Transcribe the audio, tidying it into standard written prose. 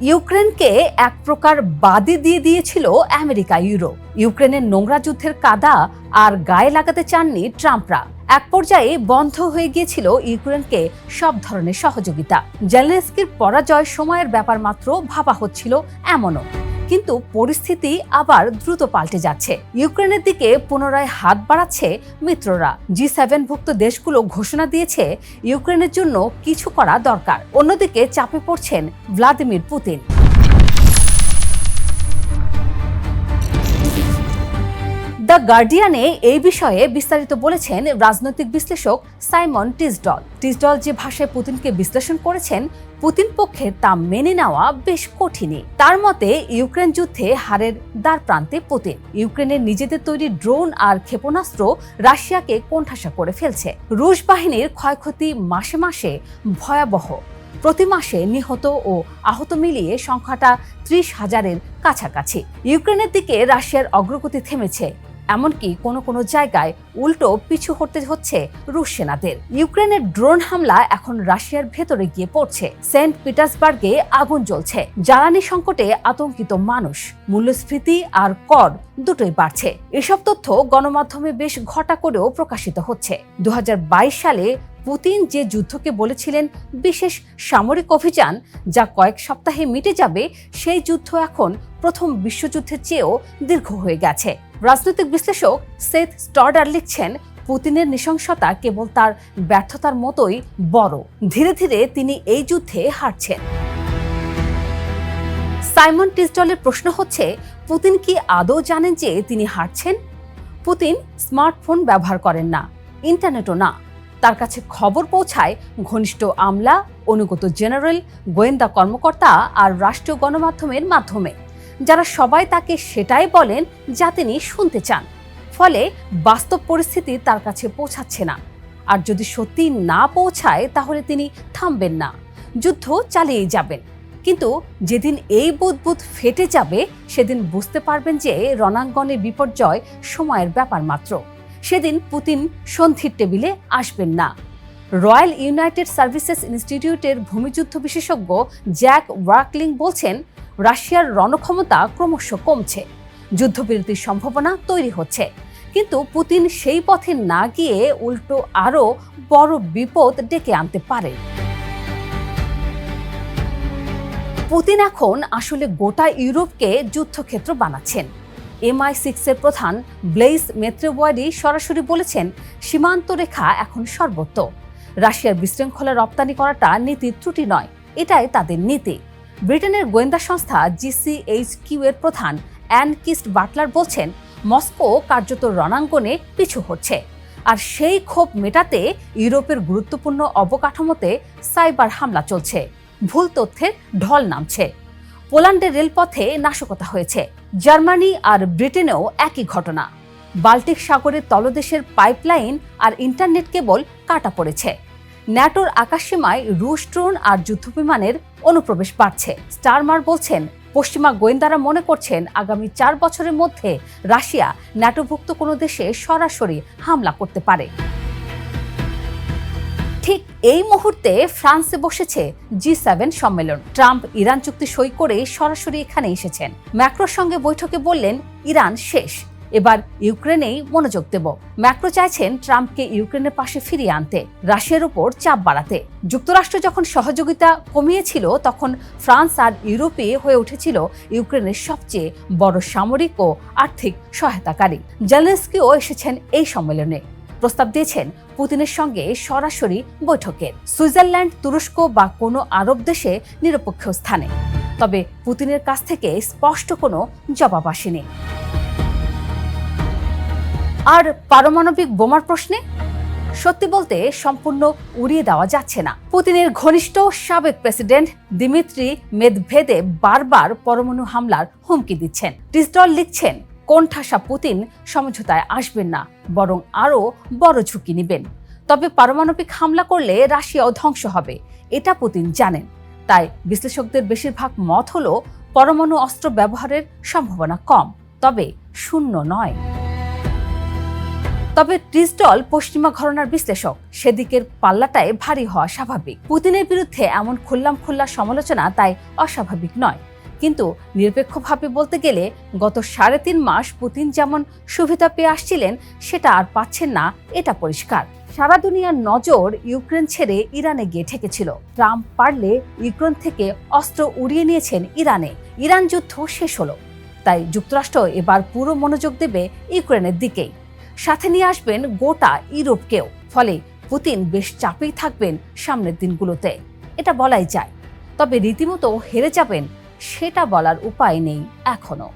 ইউক্রেনকে এক প্রকার বাদই দিয়ে দিয়েছিল আমেরিকা ইউরোপ। ইউক্রেনের নোংরা যুদ্ধের কাদা আর গায়ে লাগাতে চাননি ট্রাম্পরা। এক পর্যায়ে বন্ধ হয়ে গিয়েছিল ইউক্রেনকে সব ধরনের সহযোগিতা। জেলেনস্কির পরাজয় সময়ের ব্যাপার মাত্র ভাবা হচ্ছিল এমনও। কিন্তু পরিস্থিতি আবার দ্রুত পাল্টে যাচ্ছে। ইউক্রেনের দিকে পুনরায় হাত বাড়াচ্ছে মিত্ররা। G7 ভুক্ত দেশগুলো ঘোষণা দিয়েছে ইউক্রেনের জন্য কিছু করা দরকার। অন্যদিকে চাপে পড়ছেন ভ্লাদিমির পুতিন। দ্য গার্ডিয়ানে এই বিষয়ে বিস্তারিত বলেছেন রাজনৈতিক বিশ্লেষক সাইমন টিসডল। টিসডল যে ভাষায় পুতিনকে বিশ্লেষণ করেছেন, পুতিন পক্ষের তা মেনে নেওয়া বেশ কঠিনই। তার মতে ইউক্রেন যুদ্ধে হারের দ্বার প্রান্তে পুতিন। ইউক্রেনের নিজেদের তৈরি ড্রোন আর ক্ষেপণাস্ত্র রাশিয়াকে কোণঠাসা করে ফেলছে। রুশ বাহিনীর ক্ষয়ক্ষতি মাসে মাসে ভয়াবহ। প্রতি মাসে নিহত ও আহত মিলিয়ে সংখ্যাটা 30,000-এর কাছাকাছি। ইউক্রেনের দিকে রাশিয়ার অগ্রগতি থেমেছে, এমনকি কোনো কোনো জায়গায় উল্টো পিছু হটতে হচ্ছে রুশ সেনাদের। ইউক্রেনের ড্রোন হামলা এখন রাশিয়ার ভেতরে গিয়ে পড়ছে। সেন্ট পিটার্সবার্গে আগুন জ্বলছে। জ্বালানি সংকটে আতঙ্কিত মানুষ। মূল্যস্ফীতি আর কর দুটোই বাড়ছে। এসব তথ্য গণমাধ্যমে বেশ ঘটা করেও প্রকাশিত হচ্ছে। 2022 সালে পুতিন যে যুদ্ধকে বলেছিলেন বিশেষ সামরিক অভিযান, যা কয়েক সপ্তাহে মিটে যাবে, সেই যুদ্ধ এখন প্রথম বিশ্বযুদ্ধের চেয়েও দীর্ঘ হয়ে গেছে। রাজনৈতিক বিশ্লেষক সেথ স্টর্ডার লিখছেন, পুতিনের নৃশংসতা কেবল তার ব্যর্থতার মতোই বড়। ধীরে ধীরে তিনি এই যুদ্ধে হারছেন। সাইমন টিসডলের প্রশ্ন হচ্ছে, পুতিন কি আদৌ জানেন যে তিনি হারছেন? পুতিন স্মার্টফোন ব্যবহার করেন না, ইন্টারনেটও না। তার কাছে খবর পৌঁছায় ঘনিষ্ঠ আমলা, অনুগত জেনারেল, গোয়েন্দা কর্মকর্তা আর রাষ্ট্রীয় গণমাধ্যমের মাধ্যমে, যারা সবাই তাকে সেটাই বলেন যা তিনি শুনতে চান। ফলে বাস্তব পরিস্থিতি তার কাছে পৌঁছাচ্ছে না। আর যদি সত্যি না পৌঁছায়, তাহলে তিনি থামবেন না, যুদ্ধ চালিয়েই যাবেন। কিন্তু যেদিন এই বুদবুদ ফেটে যাবে, সেদিন বুঝতে পারবেন যে রণাঙ্গনে বিপর্যয় সময়ের ব্যাপার মাত্র। সেদিন পুতিন সন্ধির টেবিলে আসবেন না। রয়্যাল ইউনাইটেড সার্ভিসেস ইনস্টিটিউটের ভূমিযুদ্ধ বিশেষজ্ঞ জ্যাক ওয়ার্কলিং বলছেন, রাশিয়ার রণক্ষমতা ক্রমশ কমছে, যুদ্ধবিরতির সম্ভাবনা তৈরি হচ্ছে। কিন্তু পুতিন সেই পথে না গিয়ে উল্টো আরও বড় বিপদ ডেকে আনতে পারে। পুতিন এখন আসলে গোটা ইউরোপকে যুদ্ধক্ষেত্র বানাচ্ছেন। MI6-এর প্রধান ব্লেইজ মেত্রেওয়ারি সরাসরি বলেছেন, সীমান্ত রেখা এখন সর্বত্র। রাশিয়ার বিশৃঙ্খলা রপ্তানি করাটা নীতির ত্রুটি নয়, এটাই তাদের নীতি। ব্রিটেনের গোয়েন্দা সংস্থা GCHQ-এর প্রধান অ্যান কিস্ট বাটলার বলছেন, মস্কো কার্যত রণাঙ্গনে পিছু হচ্ছে। আর সেই ক্ষোভ মেটাতে ইউরোপের গুরুত্বপূর্ণ অবকাঠামোতে সাইবার হামলা চলছে। ভুল তথ্যের ঢল নামছে। পোল্যান্ডের রেলপথে নাশকতা হয়েছে। জার্মানি আর ব্রিটেনেও একই ঘটনা। বাল্টিক সাগরের তলদেশের পাইপলাইন আর ইন্টারনেট কেবল কাটা পড়েছে। ন্যাটোর আকাশসীমায় রুশ ড্রোন আর যুদ্ধবিমানের অনুপ্রবেশ বাড়ছে। স্টারমার বলছেন, পশ্চিমা গোয়েন্দারা মনে করছেন আগামী 4 বছরের মধ্যে রাশিয়া ন্যাটোভুক্ত কোনো দেশে সরাসরি হামলা করতে পারে। ঠিক এই মুহূর্তে ফ্রান্সে বসেছে G7 সম্মেলন। ট্রাম্প ইরান চুক্তি সই করে সরাসরি এখানে এসেছেন। ম্যাক্রোর সঙ্গে বৈঠকে বললেন, ইরান শেষ, এবার ইউক্রেনেই মনোযোগ দেব। ম্যাক্রো চাইছেন ট্রাম্পকে ইউক্রেনের পাশে ফিরিয়ে আনতে, রাশিয়ার উপর চাপ বাড়াতে। যুক্তরাষ্ট্র যখন সহযোগিতা কমিয়েছিল, তখন ফ্রান্স আর ইউরোপে হয়ে উঠেছিল ইউক্রেনের সবচেয়ে বড় সামরিক ও আর্থিক সহায়তাকারী। জেলেনস্কিও এসেছেন এই সম্মেলনে। প্রস্তাব দিয়েছেন পুতিনের সঙ্গে সরাসরি বৈঠকের, সুইজারল্যান্ড, তুরস্ক বা কোনো আরব দেশে নিরপেক্ষ স্থানে। তবে পুতিনের কাছ থেকে স্পষ্ট কোনো জবাব আসেনি। আর পারমাণবিক বোমার প্রশ্নে সত্যি বলতে সম্পূর্ণ উড়িয়ে দেওয়া যাচ্ছে না। পুতিনের ঘনিষ্ঠ সাবেক প্রেসিডেন্ট দিমিত্রি মেদভেদেভ বারবার পরমাণু হামলার হুমকি দিচ্ছেন। টিসডল লিখছেন, কোণঠাসা পুতিন সমঝোতায় আসবেন না, বরং আরও বড় ঝুঁকি নেবেন। তবে পারমাণবিক হামলা করলে রাশিয়াও ধ্বংস হবে, এটা পুতিন জানেন। তাই বিশ্লেষকদের বেশিরভাগ মত হলো, পরমাণু অস্ত্র ব্যবহারের সম্ভাবনা কম, তবে শূন্য নয়। তবে টিসডল পশ্চিমা ঘরানার বিশ্লেষক, সেদিকের পাল্লাটায় ভারী হওয়া স্বাভাবিক। পুতিনের বিরুদ্ধে এমন খোল্লা সমালোচনা তাই অস্বাভাবিক নয়। কিন্তু নিরপেক্ষভাবে বলতে গেলে গত 3.5 মাস পুতিন যেমন সুবিধা পেয়ে আসছিলেন সেটা আর পাচ্ছেন না, এটা পরিষ্কার। সারা দুনিয়ার নজর ইউক্রেন ছেড়ে ইরানে গিয়ে ঠেকেছিল। ট্রাম্প পারলে ইউক্রেন থেকে অস্ত্র উড়িয়ে নিয়েছেন ইরানে। ইরান যুদ্ধ শেষ হলো, তাই যুক্তরাষ্ট্র এবার পুরো মনোযোগ দেবে ইউক্রেনের দিকেই। সাথে নিয়ে আসবেন গোটা ইউরোপকেও। ফলে পুতিন বেশ চাপেই থাকবেন সামনের দিনগুলোতে, এটা বলাই যায়। তবে রীতিমতো হেরে যাবেন সেটা বলার উপায় নেই এখনো।